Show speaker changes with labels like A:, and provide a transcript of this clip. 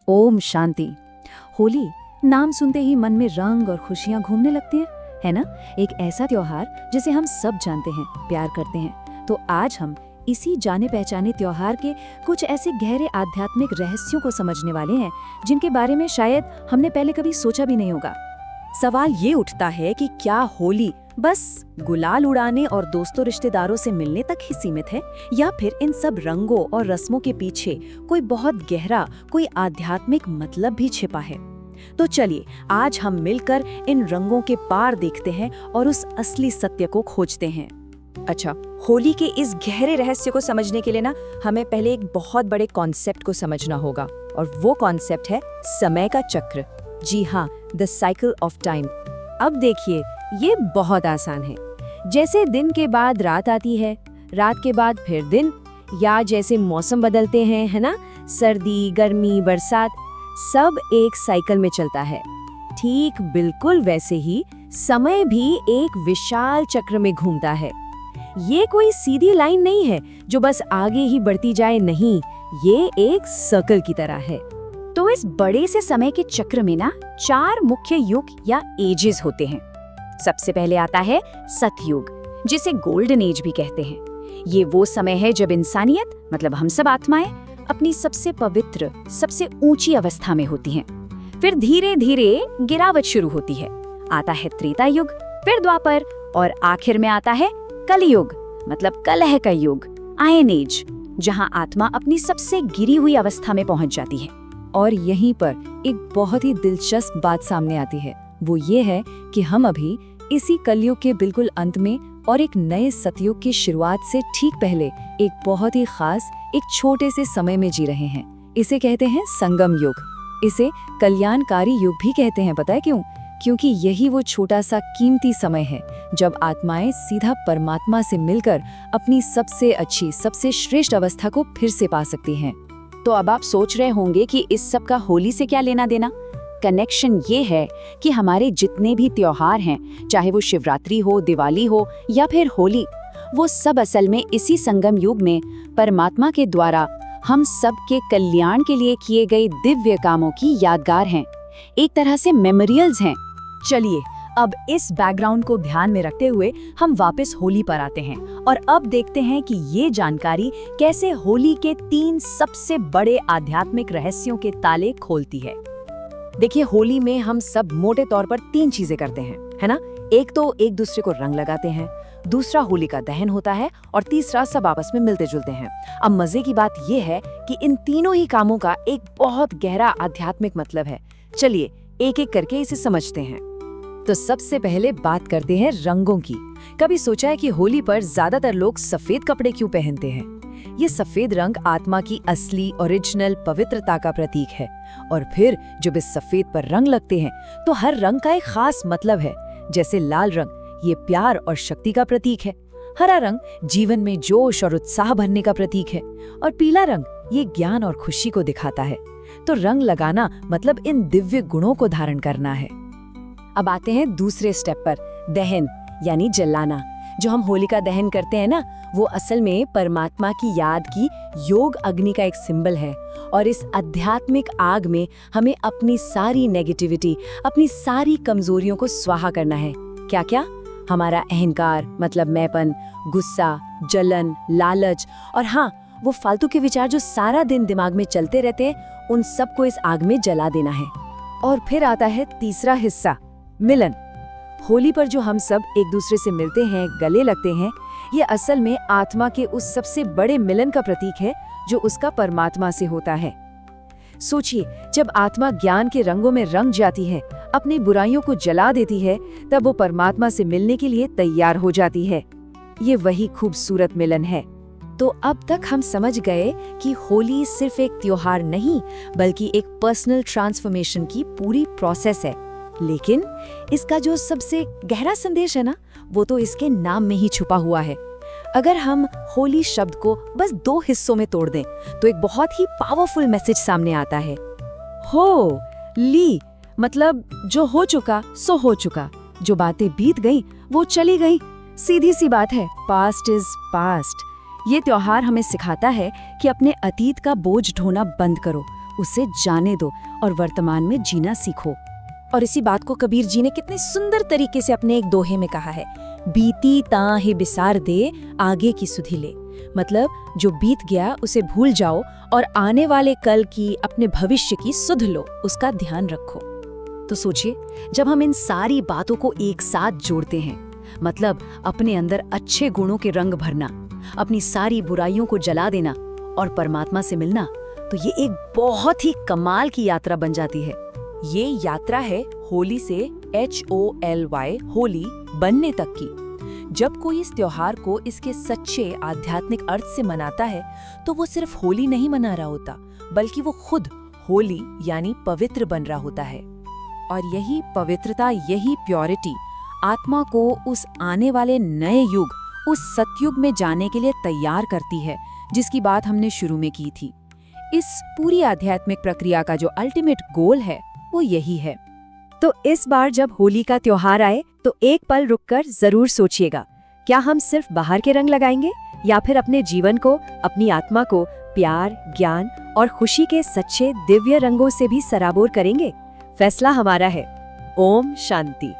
A: ओम शांति। होली नाम सुनते ही मन में रंग और खुशियां घूमने लगती हैं, है ना। एक ऐसा त्योहार जिसे हम सब जानते हैं, प्यार करते हैं। तो आज हम इसी जाने पहचाने त्योहार के कुछ ऐसे गहरे आध्यात्मिक रहस्यों को समझने वाले हैं जिनके बारे में शायद हमने पहले कभी सोचा भी नहीं होगा।
B: सवाल ये उठता है कि क्या होली बस गुलाल उड़ाने और दोस्तों रिश्तेदारों से मिलने तक ही सीमित है, या फिर इन सब रंगों और रस्मों के पीछे कोई बहुत गहरा, कोई आध्यात्मिक मतलब भी छिपा है। तो चलिए आज हम मिलकर इन रंगों के पार देखते हैं और उस असली सत्य को खोजते हैं। अच्छा, होली के इस गहरे रहस्य को समझने के लिए ना हमें पहले एक बहुत बड़े कॉन्सेप्ट को समझना होगा, और वो कॉन्सेप्ट है समय का चक्र। जी हाँ, द साइकिल ऑफ टाइम।
C: अब देखिए, ये बहुत आसान है। जैसे दिन के बाद रात आती है, रात के बाद फिर दिन, या जैसे मौसम बदलते हैं, है ना, सर्दी, गर्मी, बरसात, सब एक साइकिल में चलता है। ठीक बिल्कुल वैसे ही समय भी एक विशाल चक्र में घूमता है। ये कोई सीधी लाइन नहीं है जो बस आगे ही बढ़ती जाए, नहीं, ये एक सर्कल की तरह है।
A: तो इस बड़े से समय के चक्र में ना 4 मुख्य युग या एजेस होते हैं। सबसे पहले आता है सतयुग, जिसे गोल्डन एज भी कहते हैं। ये वो समय है जब इंसानियत, मतलब हम सब आत्माएं, अपनी सबसे पवित्र, सबसे ऊंची अवस्था में होती हैं। फिर धीरे धीरे गिरावट शुरू होती है। आता है त्रेता युग, फिर द्वापर, और आखिर में आता है कलयुग, मतलब कलह का युग, आयन एज, जहां आत्मा अपनी सबसे गिरी हुई अवस्था में पहुंच जाती है।
B: और यहीं पर एक बहुत ही दिलचस्प बात सामने आती है। वो ये है कि हम अभी इसी कलयुग के बिल्कुल अंत में और एक नए सतयुग की शुरुआत से ठीक पहले एक बहुत ही खास, एक छोटे से समय में जी रहे हैं। इसे कहते हैं संगम युग। इसे कल्याणकारी युग भी कहते हैं। पता है क्यों? क्योंकि यही वो छोटा सा कीमती समय है जब आत्माएं सीधा परमात्मा से मिलकर अपनी सबसे अच्छी, सबसे श्रेष्ठ अवस्था को फिर से पा सकती हैं।
A: तो अब आप सोच रहे होंगे कि इस सब का होली से क्या लेना देना। कनेक्शन ये है कि हमारे जितने भी त्योहार हैं, चाहे वो शिवरात्रि हो, दिवाली हो या फिर होली, वो सब असल में इसी संगम युग में परमात्मा के द्वारा हम सब के कल्याण के लिए किए गए दिव्य कामों की यादगार हैं, एक तरह से मेमोरियल्स हैं।
B: चलिए अब इस बैकग्राउंड को ध्यान में रखते हुए हम वापस होली पर आते हैं और अब देखते हैं कि ये जानकारी कैसे होली के 3 सबसे बड़े आध्यात्मिक रहस्यों के ताले खोलती है। देखिए, होली में हम सब मोटे तौर पर 3 चीजें करते हैं, है ना। एक तो एक दूसरे को रंग लगाते हैं, दूसरा होली का दहन होता है, और तीसरा सब आपस में मिलते जुलते हैं। अब मजे की बात यह है कि इन तीनों ही कामों का एक बहुत गहरा आध्यात्मिक मतलब है। चलिए एक एक करके इसे समझते हैं। तो सबसे पहले बात करते हैं रंगों की। कभी सोचा है कि होली पर ज्यादातर लोग सफेद कपड़े क्यों पहनते हैं? ये सफेद रंग आत्मा की असली, ओरिजिनल पवित्रता का प्रतीक है। और फिर जब इस सफेद पर रंग लगते हैं तो हर रंग का एक खास मतलब है। जैसे लाल रंग, ये प्यार और शक्ति का प्रतीक है। हरा रंग जीवन में जोश और उत्साह भरने का प्रतीक है। और पीला रंग ये ज्ञान और खुशी को दिखाता है। तो रंग लगाना मतलब इन दिव्य गुणों को धारण करना है। अब आते हैं दूसरे स्टेप पर, दहन यानी जलाना। जो हम होली का दहन करते हैं ना, वो असल में परमात्मा की याद की योग अग्नि का एक सिंबल है। और इस आध्यात्मिक आग में हमें अपनी सारी नेगेटिविटी, अपनी सारी कमजोरियों को स्वाहा करना है। क्या क्या? हमारा अहंकार, मतलब मैंपन, गुस्सा, जलन, लालच, और हाँ, वो फालतू के विचार जो सारा दिन दिमाग में चलते रहते हैं, उन सबको इस आग में जला देना है। और फिर आता है तीसरा हिस्सा, मिलन। होली पर जो हम सब एक दूसरे से मिलते हैं, गले लगते हैं, ये असल में आत्मा के उस सबसे बड़े मिलन का प्रतीक है जो उसका परमात्मा से होता है। सोचिए, जब आत्मा ज्ञान के रंगों में रंग जाती है, अपनी बुराइयों को जला देती है, तब वो परमात्मा से मिलने के लिए तैयार हो जाती है। ये वही खूबसूरत मिलन है। तो अब तक हम समझ गए कि होली सिर्फ एक त्योहार नहीं, बल्कि एक पर्सनल ट्रांसफॉर्मेशन की पूरी प्रोसेस है। लेकिन इसका जो सबसे गहरा संदेश है ना, वो तो इसके नाम में ही छुपा हुआ है। अगर हम होली शब्द को बस 2 हिस्सों में तोड़ दें तो एक बहुत ही पावरफुल मैसेज सामने आता है। हो ली मतलब जो हो चुका सो हो चुका, जो बातें बीत गई वो चली गई। सीधी सी बात है, पास्ट इज पास्ट। ये त्योहार हमें सिखाता है कि अपने अतीत का बोझ ढोना बंद करो, उसे जाने दो और वर्तमान में जीना सीखो।
A: और इसी बात को कबीर जी ने कितने सुंदर तरीके से अपने एक दोहे में कहा है, बीती तां ही बिसार दे, आगे की सुधि ले। मतलब जो बीत गया उसे भूल जाओ और आने वाले कल की, अपने भविष्य की सुध लो, उसका ध्यान रखो।
B: तो सोचिए, जब हम इन सारी बातों को एक साथ जोड़ते हैं, मतलब अपने अंदर अच्छे गुणों के रंग भरना, अपनी सारी बुराइयों को जला देना और परमात्मा से मिलना, तो ये एक बहुत ही कमाल की यात्रा बन जाती है।
A: ये यात्रा है होली से HOLY, होली बनने तक की। जब कोई इस त्योहार को इसके सच्चे आध्यात्मिक अर्थ से मनाता है तो वो सिर्फ होली नहीं मना रहा होता, बल्कि वो खुद होली यानी पवित्र बन रहा होता है। और यही पवित्रता, यही प्योरिटी आत्मा को उस आने वाले नए युग, उस सतयुग में जाने के लिए तैयार करती है, जिसकी बात हमने शुरू में की थी। इस पूरी आध्यात्मिक प्रक्रिया का जो अल्टीमेट गोल है वो यही है।
C: तो इस बार जब होली का त्योहार आए तो एक पल रुककर जरूर सोचिएगा, क्या हम सिर्फ बाहर के रंग लगाएंगे या फिर अपने जीवन को, अपनी आत्मा को प्यार, ज्ञान और खुशी के सच्चे दिव्य रंगों से भी सराबोर करेंगे? फैसला हमारा है। ओम शांति।